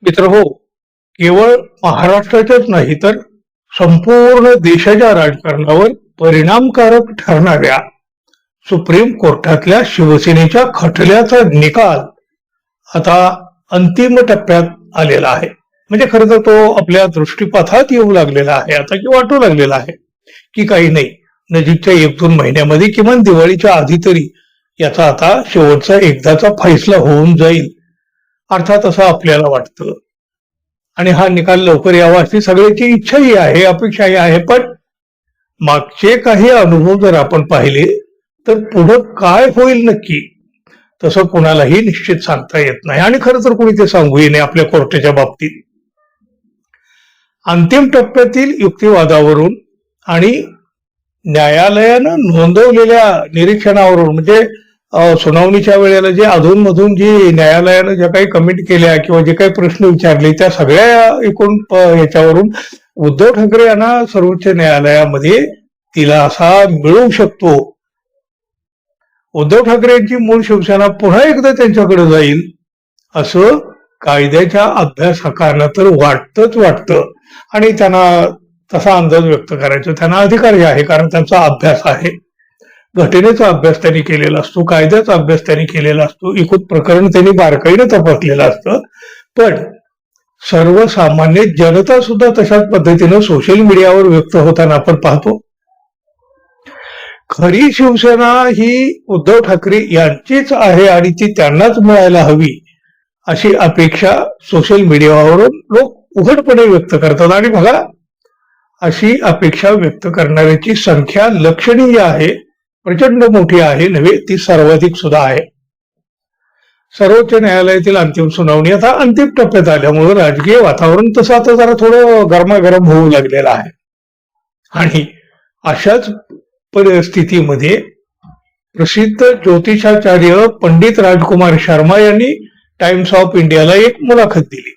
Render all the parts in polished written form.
मित्रहो, केवळ महाराष्ट्राच्याच नाही तर संपूर्ण देशाच्या राजकारणावर परिणामकारक ठरणाऱ्या सुप्रीम कोर्टातल्या शिवसेनेच्या खटल्याचा निकाल आता अंतिम टप्प्यात आलेला आहे. म्हणजे खरं तर तो आपल्या दृष्टीपथात येऊ लागलेला आहे आता, की वाटू लागलेला आहे की काही नाही, नजीकच्या 1-2 महिन्यामध्ये किमान दिवाळीच्या आधी तरी याचा आता शेवटचा एकदाचा फैसला होऊन जाईल, अर्थात असं आपल्याला वाटतं. आणि हा निकाल लवकर यावा अशी सगळ्याची इच्छाही आहे, अपेक्षाही आहे. पण मागचे काही अनुभव जर आपण पाहिले तर पुढं काय होईल नक्की तसं कोणालाही निश्चित सांगता येत नाही, आणि खरं तर कोणी ते सांगूही नाही आपल्या कोर्टाच्या बाबतीत. अंतिम टप्प्यातील युक्तिवादावरून आणि न्यायालयानं नोंदवलेल्या निरीक्षणावरून, म्हणजे सुनावणीच्या वेळेला जे अधूनमधून जी न्यायालयानं ज्या काही कमेंट केल्या किंवा जे काही प्रश्न विचारले त्या सगळ्या एकूण याच्यावरून उद्धव ठाकरे यांना सर्वोच्च न्यायालयामध्ये दिलासा मिळू शकतो. उद्धव ठाकरे यांची मूळ शिवसेना पुन्हा एकदा त्यांच्याकडे जाईल असं कायद्याच्या अभ्यासकांना तर वाटतं, आणि त्यांना तसा अंदाज व्यक्त करायचा त्यांना अधिकारही आहे, कारण त्यांचा अभ्यास आहे. घटनेचा अभ्यास त्यांनी केलेला असतो, कायद्याचा अभ्यास त्यांनी केलेला असतो, एकूण प्रकरण त्यांनी बारकाईने तपासलेलं असतं. पण सर्वसामान्य जनता सुद्धा तशाच पद्धतीनं सोशल मीडियावर व्यक्त होताना आपण पाहतो. खरी शिवसेना ही उद्धव ठाकरे यांचीच आहे आणि ती त्यांनाच मिळायला हवी अशी अपेक्षा सोशल मीडियावरून लोक उघडपणे व्यक्त करतात. आणि बघा, अशी अपेक्षा व्यक्त करणाऱ्याची संख्या लक्षणीय आहे, प्रचंड मोठी आहे नव्हे, ती सर्वाधिक सुद्धा आहे. सर्वोच्च न्यायालयातील अंतिम सुनावणी आता अंतिम टप्प्यात आल्यामुळे राजकीय वातावरण तसं आता जरा थोडं गरमागरम होऊ लागलेलं आहे. आणि अशाच परिस्थितीमध्ये प्रसिद्ध ज्योतिषाचार्य पंडित राजकुमार शर्मा यांनी टाइम्स ऑफ इंडियाला एक मुलाखत दिली.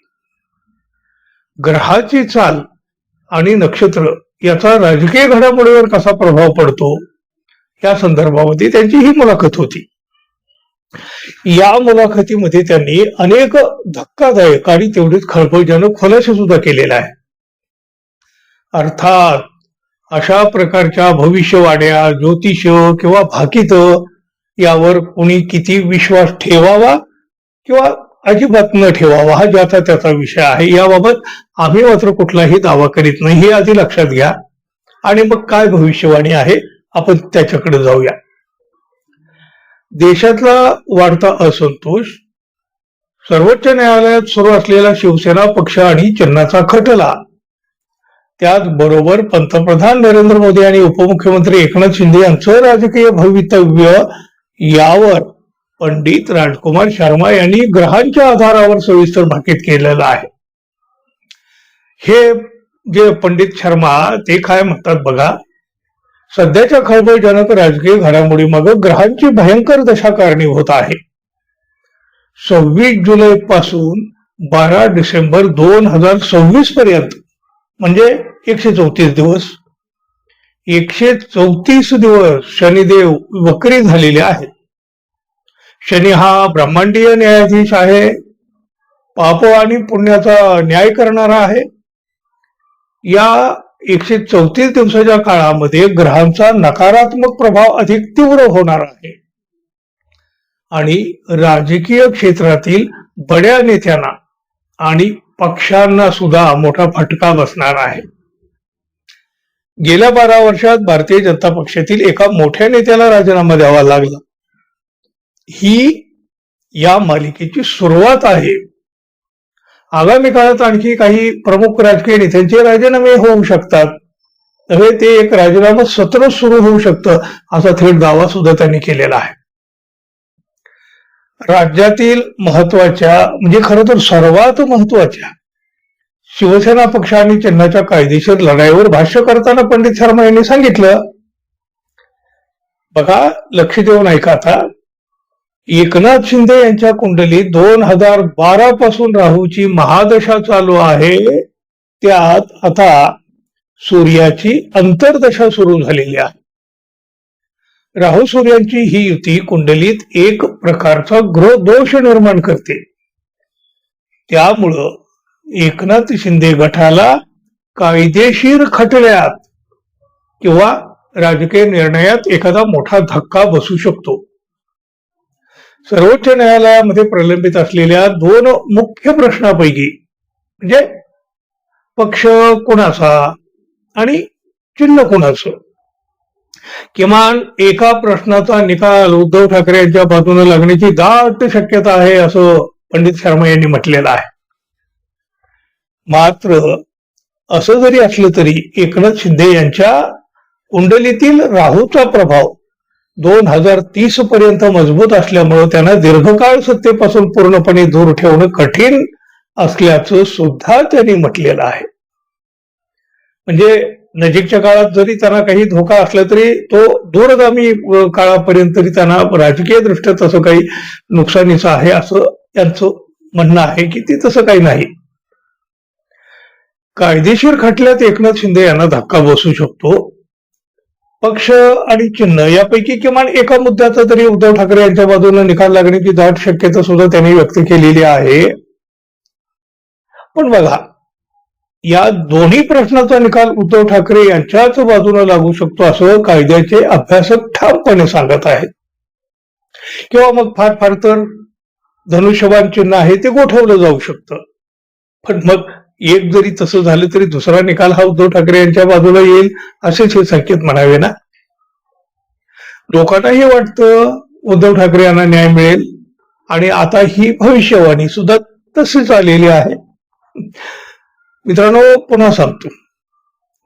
ग्रहाची चाल आणि नक्षत्र याचा राजकीय घडामोडीवर कसा प्रभाव पडतो या संदर्भामध्ये त्यांची ही मुलाखत होती. या मुलाखतीमध्ये त्यांनी अनेक धक्कादायक आणि तेवढीच खळबळजनक खुलासे सुद्धा केलेला आहे. अर्थात अशा प्रकारच्या भविष्यवाण्या, ज्योतिष किंवा भाकित यावर कोणी किती विश्वास ठेवावा किंवा अजिबात न ठेवावा हा ज्याचा त्याचा विषय आहे. याबाबत आम्ही मात्र कुठलाही दावा करीत नाही, हे आधी लक्षात घ्या. आणि मग काय भविष्यवाणी आहे आपण त्याच्याकडे जाऊया. देशातला वाढता असंतोष, सर्वोच्च न्यायालयात सुरू असलेला शिवसेना पक्ष आणि चिन्हाचा खटला, त्याचबरोबर पंतप्रधान नरेंद्र मोदी आणि उपमुख्यमंत्री एकनाथ शिंदे यांचं राजकीय भवितव्य यावर पंडित राजकुमार शर्मा यांनी ग्रहांच्या आधारावर सविस्तर भाकीत केलेलं आहे. हे जे पंडित शर्मा ते काय म्हणतात बघा, सध्याच्या खळबळजनक राजकीय घडामोडीमागे ग्रहांची भयंकर दशा कारणीभूत आहे. 26 जुलै पासून 12 डिसेंबर 2026 पर्यंत म्हणजे 134 दिवस 134 दिवस शनिदेव वक्री झालेले आहेत. शनी हा ब्रह्मांडीय न्यायाधीश आहे, पाप आणि पुण्याचा न्याय करणारा आहे. या 134 दिवसाच्या काळामध्ये ग्रहांचा नकारात्मक प्रभाव अधिक तीव्र होणार आहे आणि राजकीय क्षेत्रातील बड्या नेत्यांना आणि पक्षांना सुद्धा मोठा फटका बसणार आहे. गेल्या 12 वर्षात भारतीय जनता पक्षातील एका मोठ्या नेत्याला राजीनामा द्यावा लागला. ही या मालिकेची सुरुवात आहे. आगामी काळात आणखी काही प्रमुख राजकीय नेत्यांचे राजीनामे होऊ शकतात, त्यामुळे ते एक राजीनामा सत्र सुरू होऊ शकतं असा थेट दावा सुद्धा त्यांनी केलेला आहे. राज्यातील महत्वाच्या म्हणजे खरं तर सर्वात महत्वाच्या शिवसेना पक्ष आणि चिन्हाच्या कायदेशीर लढाईवर भाष्य करताना पंडित शर्मा यांनी सांगितलं, बघा लक्ष देऊन ऐका आता. एकनाथ शिंदे यांच्या कुंडलीत 2012 पासून राहूची महादशा चालू आहे. त्यात आता सूर्याची अंतर्दशा सुरू झालेली आहे. राहू सूर्यांची ही युती कुंडलीत एक प्रकारचा ग्रह दोष निर्माण करते. त्यामुळं एकनाथ शिंदे गटाला कायदेशीर खटल्यात किंवा राजकीय निर्णयात एखादा मोठा धक्का बसू शकतो. सर्वोच्च न्यायालयामध्ये प्रलंबित असलेल्या 2 मुख्य प्रश्नापैकी म्हणजे पक्ष कोणाचा आणि चिन्ह कोणाचं, किमान एका प्रश्नाचा निकाल उद्धव ठाकरे यांच्या बाजूने लागण्याची दाट शक्यता आहे असं पंडित शर्मा यांनी म्हटलेलं आहे. मात्र असं जरी असलं तरी एकनाथ शिंदे यांच्या कुंडलीतील राहूचा प्रभाव 2030 पर्यंत मजबूत असल्यामुळे त्यांना दीर्घकाळ सत्तेपासून पूर्णपणे दूर ठेवणं कठीण असल्याचं सुद्धा त्यांनी म्हटलेलं आहे. म्हणजे नजीकच्या काळात जरी त्यांना काही धोका असला तरी तो दूरगामी काळापर्यंत तरी त्यांना राजकीय दृष्ट्या तसं काही नुकसानीचं आहे असं त्यांचं म्हणणं आहे की ते तसं काही नाही. कायदेशीर खटल्यात एकनाथ शिंदे यांना धक्का बसू शकतो. पक्ष आणि चिन्ह यापैकी किमान एका मुद्द्याचा तरी उद्धव ठाकरे यांच्या बाजूने निकाल लागण्याची दाट शक्यता सुद्धा त्यांनी व्यक्त केलेली आहे. पण बघा, या दोन्ही प्रश्नाचा निकाल उद्धव ठाकरे यांच्याच बाजूने लागू शकतो असं कायद्याचे अभ्यासक ठामपणे सांगत आहेत. किंवा मग फार फार तर धनुष्यबाण चिन्ह आहे ते गोठवलं जाऊ शकतं. पण मग एक जरी तसं झालं तरी दुसरा निकाल हा उद्धव ठाकरे यांच्या बाजूला येईल असेच हे संकेत म्हणावे ना. लोकांनाही वाटतं उद्धव ठाकरे यांना न्याय मिळेल आणि आता ही भविष्यवाणी सुद्धा तशीच आलेली आहे. मित्रांनो, पुन्हा सांगतो,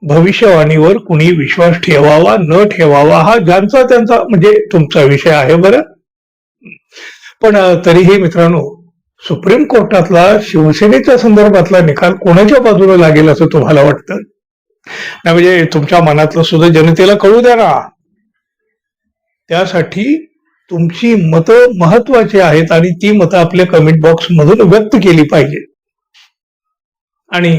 भविष्यवाणीवर कुणी विश्वास ठेवावा न ठेवावा हा ज्यांचा त्यांचा म्हणजे तुमचा विषय आहे बरं. पण तरीही मित्रांनो, सुप्रीम कोर्टातला शिवसेनेच्या संदर्भातला निकाल कोणाच्या बाजूला लागेल असं तुम्हाला वाटतं? ना म्हणजे तुमच्या मनातलं सुद्धा जनतेला कळू द्या ना. त्यासाठी तुमची मतं महत्वाची आहेत आणि ती मतं आपल्या कमेंट बॉक्स मधून व्यक्त केली पाहिजे. आणि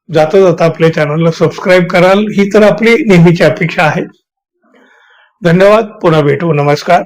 जाता जाता आपल्या चॅनलला सबस्क्राईब कराल ही तर आपली नेहमीची अपेक्षा आहे. धन्यवाद. पुन्हा भेटू. नमस्कार.